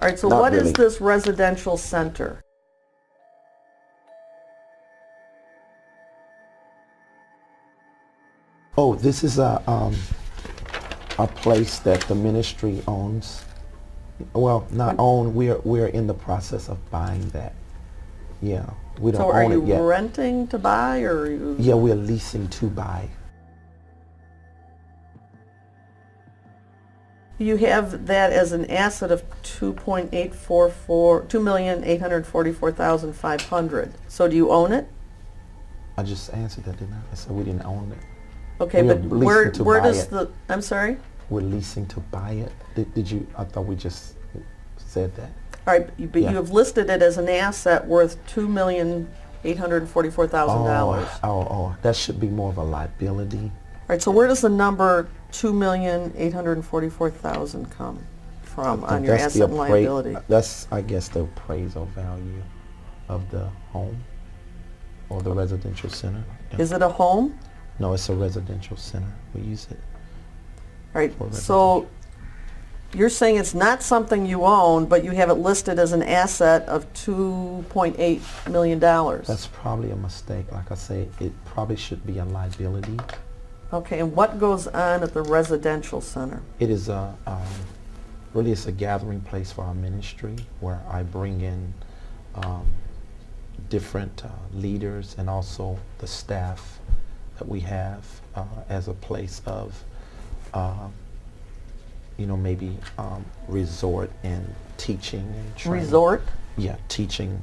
All right, so Not what is really. this residential center? Oh, this is a place that the ministry owns. Well, not own. We're in the process of buying that. Yeah, we don't So are own you it yet. renting to buy, or are you? Yeah, we're leasing to buy. You have that as an asset of 2,844,500. So do you own it? I just answered that, didn't I? I said we didn't own it. Okay, We're but leasing to where buy does it. the? I'm sorry. We're leasing to buy it. Did you? I thought we just said that. All right, but Yeah. you have listed it as an asset worth $2,844,000. Oh, that should be more of a liability. All right, so where does the number 2,844,000 come from on your That's the asset and liability? That's, I guess, the appraisal value of the home or the residential center. Yeah. Is it a home? No, it's a residential center. We use it. All right, For so you're saying it's not something you own, but you have it listed as an asset of $2.8 million. That's probably a mistake. Like I say, it probably should be a liability. Okay, and what goes on at the residential center? It is really it's a gathering place for our ministry where I bring in different leaders and also the staff that we have as a place of maybe resort and teaching and training. Resort? Yeah, teaching.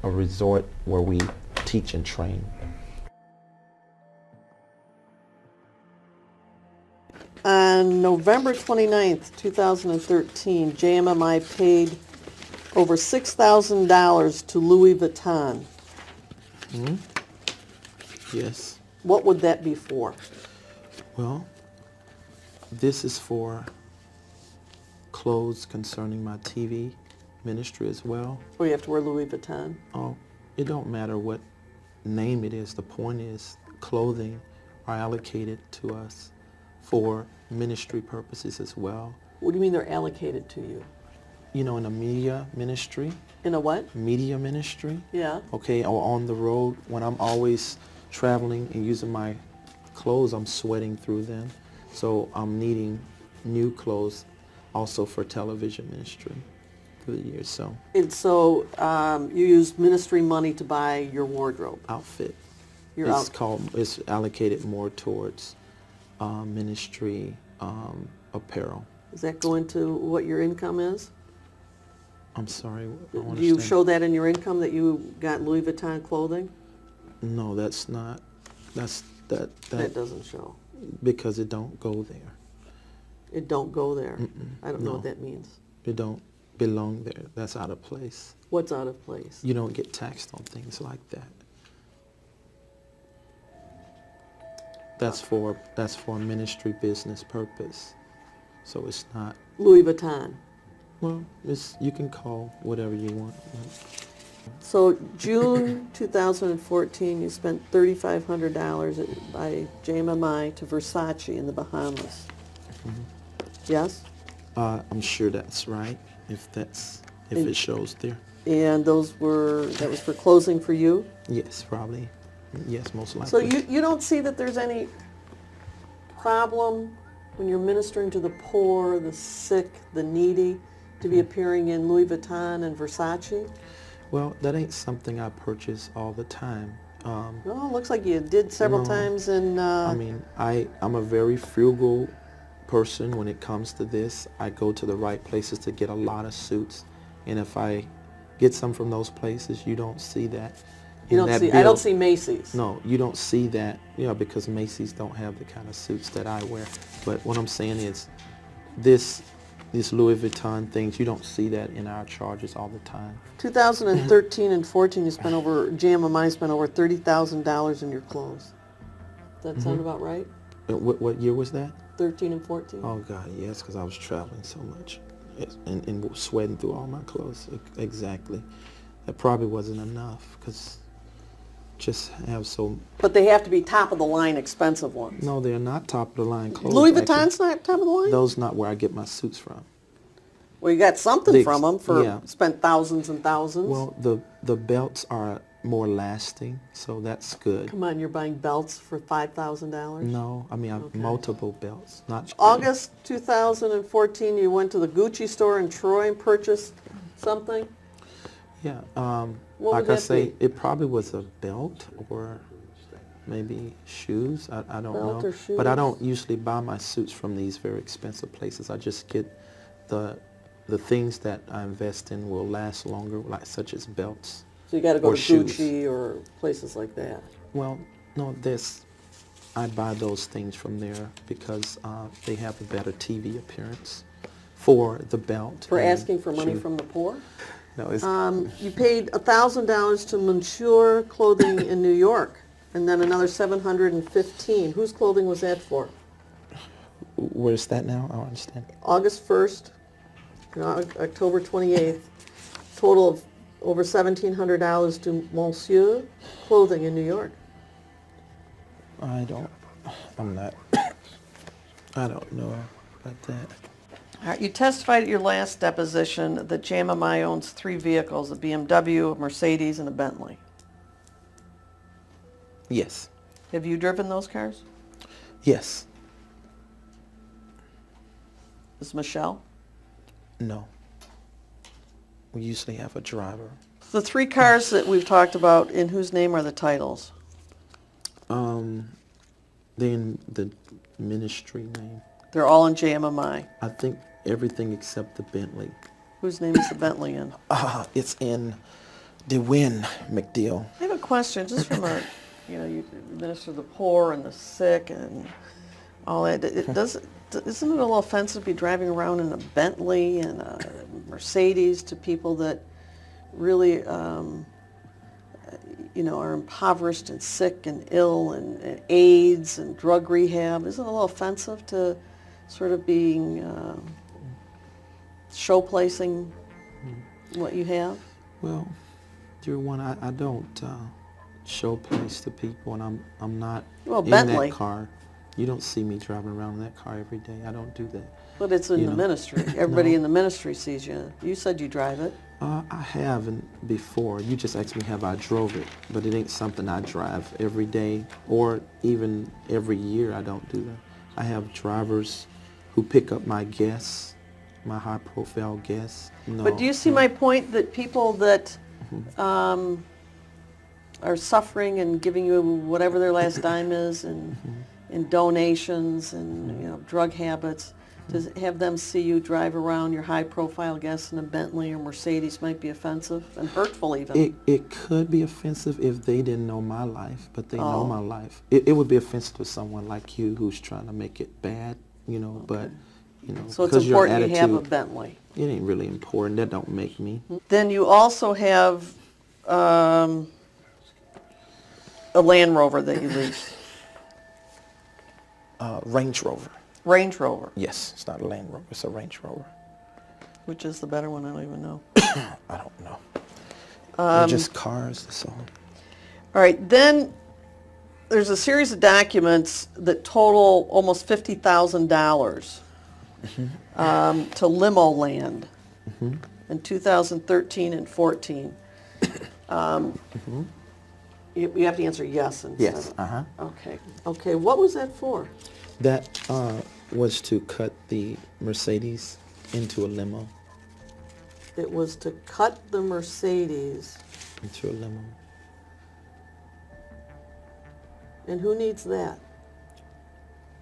A resort where we teach and train. On November 29th, 2013, J.M.M.I paid over $6,000 to Louis Vuitton. Mm-hmm. Yes. What would that be for? Well, this is for clothes concerning my TV ministry as well. Oh, you have to wear Louis Vuitton? Oh, it don't matter what name it is. The point is clothing are allocated to us for ministry purposes as well. What do you mean they're allocated to you? You know, in a media ministry. In a what? Media ministry. Yeah. Okay, or on the road, when I'm always traveling and using my clothes, I'm sweating through them. So I'm needing new clothes also for television ministry through the years. So. And so you use ministry money to buy your wardrobe? Outfit. Your It's allocated more towards ministry apparel. Does that go into what your income is? I'm sorry. I don't Do you understand. show that in your income that you got Louis Vuitton clothing? No, that's not. That doesn't show. Because it don't go there. It don't go there. I don't know no. what that means. It don't belong there. That's out of place. What's out of place? You don't get taxed on things like that. That's for ministry business purpose. So it's not. Louis Vuitton. Well, you can call whatever you want. So June 2014, you spent $3,500 by J.M.M.I to Versace in the Bahamas. Mm-hmm. Yes? I'm sure that's right. If it shows there. And that was for clothing for you? Yes, probably. Yes, most likely. So you don't see that there's any problem when you're ministering to the poor, the sick, the needy, to be appearing in Louis Vuitton and Versace? Well, that ain't something I purchase all the time. Well, it looks like you did several times in... I'm a very frugal person when it comes to this. I go to the right places to get a lot of suits. And if I get some from those places, you don't see that. I don't see Macy's. No, you don't see that, because Macy's don't have the kind of suits that I wear. But what I'm saying is this Louis Vuitton things, you don't see that in our charges all the time. 2013 and 14, J.M.M.I spent over $30,000 in your clothes. Does that sound about right? What year was that? 13 and 14? Oh, God, yes, because I was traveling so much and sweating through all my clothes. Exactly. That probably wasn't enough because just have so... But they have to be top-of-the-line expensive ones. No, they're not top-of-the-line clothes. Louis actually. Vuitton's not top-of-the-line? Those not where I get my suits from. Well, you got something The from them yeah. spent thousands and thousands. Well, the belts are more lasting, so that's good. Come on, you're buying belts for $5,000? No, I mean Okay. multiple belts, not August 2014, you went to the Gucci store in Troy and purchased something? Yeah, What like would I that say, be? it probably was a belt or maybe shoes. I don't Belt know. or shoes? But I don't usually buy my suits from these very expensive places. I just get the things that I invest in will last longer, like such as belts. So you got to go Or to shoes. Gucci or places like that. Well, no, I buy those things from there because they have a better TV appearance for the belt. For and asking for money shoe. from the poor? No, it's You paid $1,000 to Monsieur Clothing in New York, and then another $715. Whose clothing was that for? where's that now? I don't understand. August 1st, October 28th, total of over $1,700 to Monsieur Clothing in New York. I don't know about that. All right, you testified at your last deposition that J.M.M.I owns 3 vehicles, a BMW, a Mercedes, and a Bentley. Yes. Have you driven those cars? Yes. Is Michelle? No. We usually have a driver. The 3 cars that we've talked about, in whose name are the titles? Then the ministry name. They're all in J.M.M.I. I think everything except the Bentley. Whose name is the Bentley in? It's in DeWin McDeal. I have a question, just from a, you minister to the poor and the sick and all that. Isn't it a little offensive to be driving around in a Bentley and a Mercedes to people that really, are impoverished and sick and ill and AIDS and drug rehab? Isn't it a little offensive to sort of being show-placing what you have? Well, dear one, I don't show place to people, and I'm not Well, in Bentley. that car. You don't see me driving around in that car every day. I don't do that. But it's in You the know. ministry. Everybody No. in the ministry sees you. You said you drive it. I haven't before. You just asked me have I drove it, but it ain't something I drive every day or even every year. I don't do that. I have drivers who pick up my guests, my high-profile guests. No, But do you see my point that people that are suffering and giving you whatever their last dime is and in donations and drug habits, to have them see you drive around your high-profile guests in a Bentley or Mercedes might be offensive and hurtful even? It could be offensive if they didn't know my life, but they know Oh. my life. It would be offensive to someone like you who's trying to make it bad, but, So it's because your important you have a attitude, Bentley. it ain't really important. That don't make me. Then you also have a Land Rover that you lease. Range Rover. Range Rover. Yes, it's not a Land Rover. It's a Range Rover. Which is the better one? I don't even know. I don't know. They're just cars, so. All right, then there's a series of documents that total almost $50,000 to Limo Land in 2013 and 14. You have to answer yes instead Yes, of- Okay, what was that for? That was to cut the Mercedes into a limo. It was to cut the Mercedes. Into a limo. And who needs that?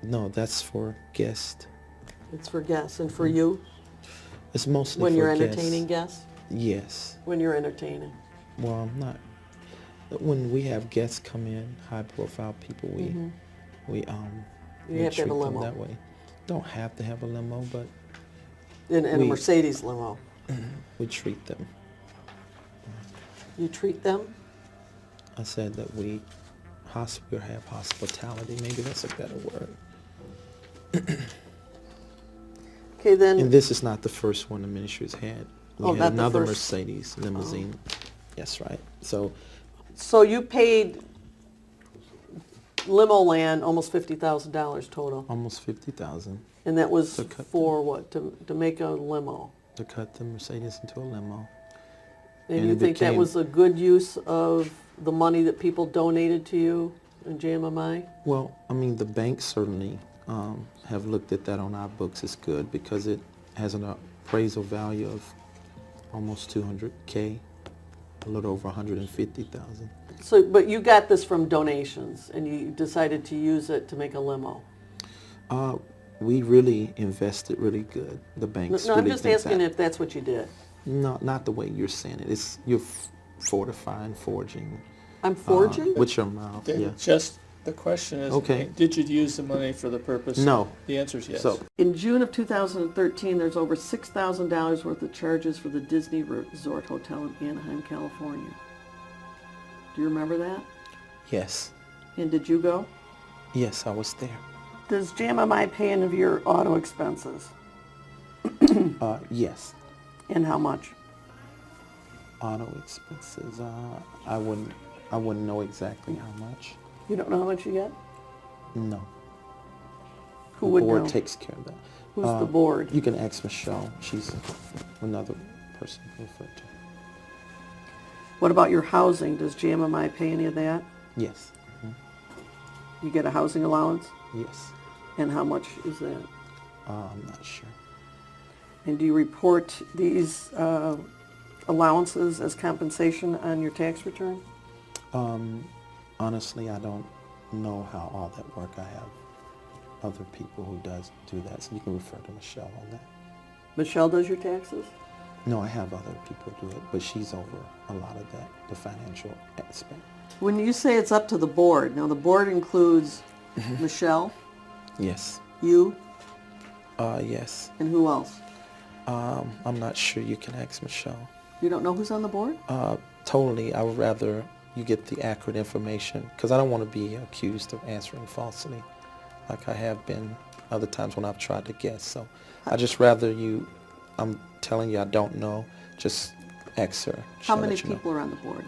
No, that's for guests. It's for guests and for you It's mostly when for you're guests. entertaining guests? Yes. When you're entertaining. Well, I'm not. When we have guests come in, high-profile people, we You we have to have treat a them limo. that way. Don't have to have a limo, but In a We- Mercedes limo. we treat them. You treat them? I said that we have hospitality. Maybe that's a better word. Okay, then. And this is not the first one the Ministries had. We Oh, had not the another first. Mercedes limousine. Yes, right. So So you paid Limo Land almost $50,000 total, almost 50,000. and that was To cut for what? To make a limo. to cut the Mercedes into a limo. And you it think that became- was a good use of the money that people donated to you in J.M.M.I? Well, I mean, the banks certainly have looked at that on our books as good because it has an appraisal value of almost $200K, a little over $150,000. So, but you got this from donations, and you decided to use it to make a limo. We really invested really good. The banks No, really I'm just think asking that. if that's what you did. No, not the way you're saying it. It's you're fortifying, forging. I'm forging? With your mouth, Then yeah. just, the question is, Okay. did you use the money for the purpose? No. The answer is yes. So, In June of 2013, there's over $6,000 worth of charges for the Disney Resort Hotel in Anaheim, California. Do you remember that? yes. And did you go? Yes, I was there. Does J.M.M.I pay any of your auto expenses? Yes. And how much? Auto expenses, I wouldn't know exactly how much. You don't know how much you get? No. Who The would board know? takes care of that. Who's the board? You can ask Michelle. She's another person to refer to. What about your housing? Does J.M.M.I pay any of that? Yes. You get a housing allowance? Yes. And how much is that? I'm not sure. And do you report these allowances as compensation on your tax return? Honestly, I don't know how all that work. I have other people who do that, so you can refer to Michelle on that. Michelle does your taxes? No, I have other people do it, but she's over a lot of that, the financial aspect. When you say it's up to the board, now the board includes Michelle, Yes. you, Yes. and who else? I'm not sure. You can ask Michelle. You don't know who's on the board? Totally. I would rather you get the accurate information because I don't want to be accused of answering falsely like I have been other times when I've tried to guess. So I just rather you, I'm telling you I don't know, just ask her. How She'll many let you know. people are on the board?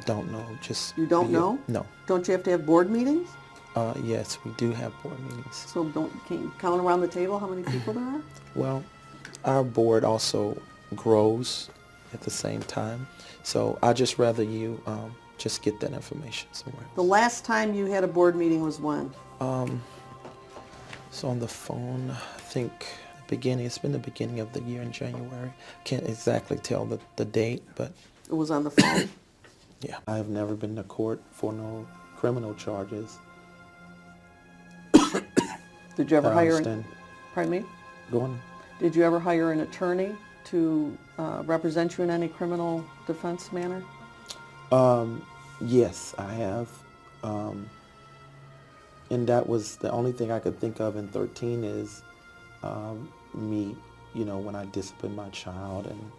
Don't know. Just You don't be- know? No. Don't you have to have board meetings? Yes, we do have board meetings. So can you count around the table how many people there are? Well, our board also grows at the same time. So I just rather you just get that information somewhere. The last time you had a board meeting was when? So on the phone, I think it's been the beginning of the year in January. Can't exactly tell the date, but It was on the phone. yeah. I have never been to court for no criminal charges. Did you ever I hire understand. pardon me? Go on. Did you ever hire an attorney to represent you in any criminal defense manner? Yes, I have. And that was the only thing I could think of in 13 is me, when I disciplined my child, and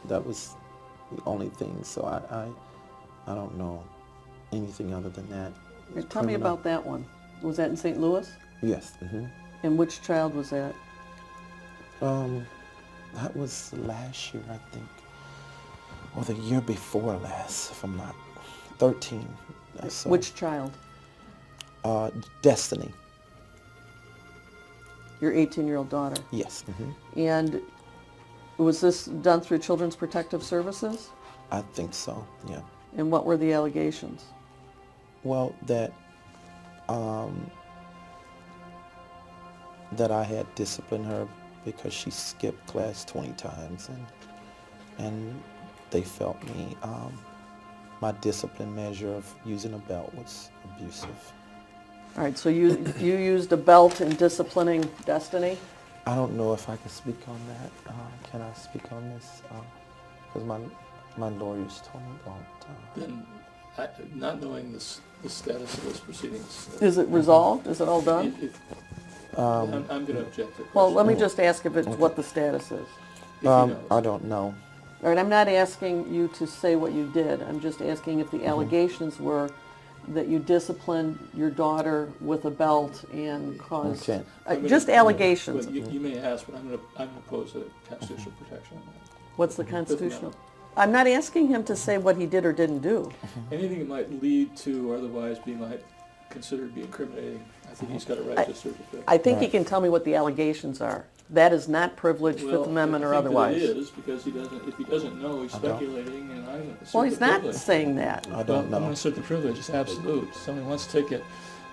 that was the only thing. So I don't know anything other than that. It's Tell me criminal. about that one. Was that in St. Louis? Yes. And which child was that? That was last year, I think, or the year before last, if I'm not 13. So, Which child? Destiny. Your 18-year-old daughter. Yes. And was this done through Children's Protective Services? I think so. Yeah. And what were the allegations? Well, that I had disciplined her because she skipped class 20 times, and they felt me my discipline measure of using a belt was abusive. All right, so you used a belt in disciplining Destiny? I don't know if I can speak on that. Can I speak on this? Because my lawyers told me don't. Then, not knowing the status of those proceedings. Is it resolved? Is it all done? I'm going to object to the Well, let me question. just ask if it's what the status is. If he knows. I don't know. All right, I'm not asking you to say what you did. I'm just asking if the allegations were that you disciplined your daughter with a belt and caused... Okay. Just allegations. Well, you may ask, but I'm going to oppose a constitutional protection on that. What's the constitutional? I'm not asking him to say what he did or didn't do. Anything that might lead to or otherwise might considered be incriminating, I think he's got a right to assert defense. I think he Right. can tell me what the allegations are. that is not privilege, Fifth Amendment or otherwise. I think that it is, because if he doesn't know, he's I don't. speculating, and I'm going to assert Well, the he's not privilege. saying that. I Well, don't I'm going to know. assert the privilege. It's absolute. Somebody wants to take it.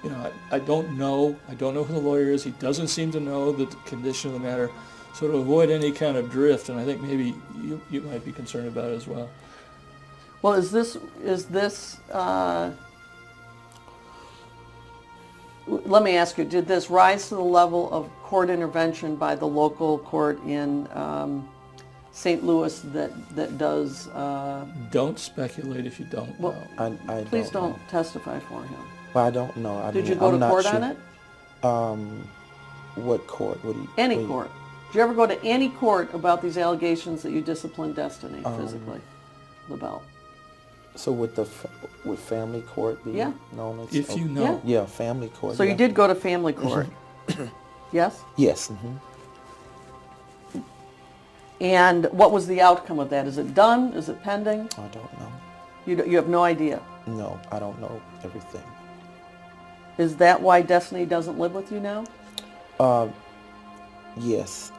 You know, I don't know. I don't know who the lawyer is. He doesn't seem to know the condition of the matter. So to avoid any kind of drift, and I think maybe you might be concerned about it as well. Well, is this, let me ask you, did this rise to the level of court intervention by the local court in St. Louis that does, Don't speculate if you don't Well, know. I please don't know. don't testify for him. Well, I don't know. I Did mean, you go I'm to not court sure. on it? What court? What do you? Any what do you- court. Did you ever go to any court about these allegations that you disciplined Destiny physically, LaBelle? So would would family court be Yeah. known as? If you know. Yeah, family court. So you yeah. did go to family court? Yes? Yes. And what was the outcome of that? Is it done? Is it pending? I don't know. You have no idea. No, I don't know everything. Is that why Destiny doesn't live with you now? Yes,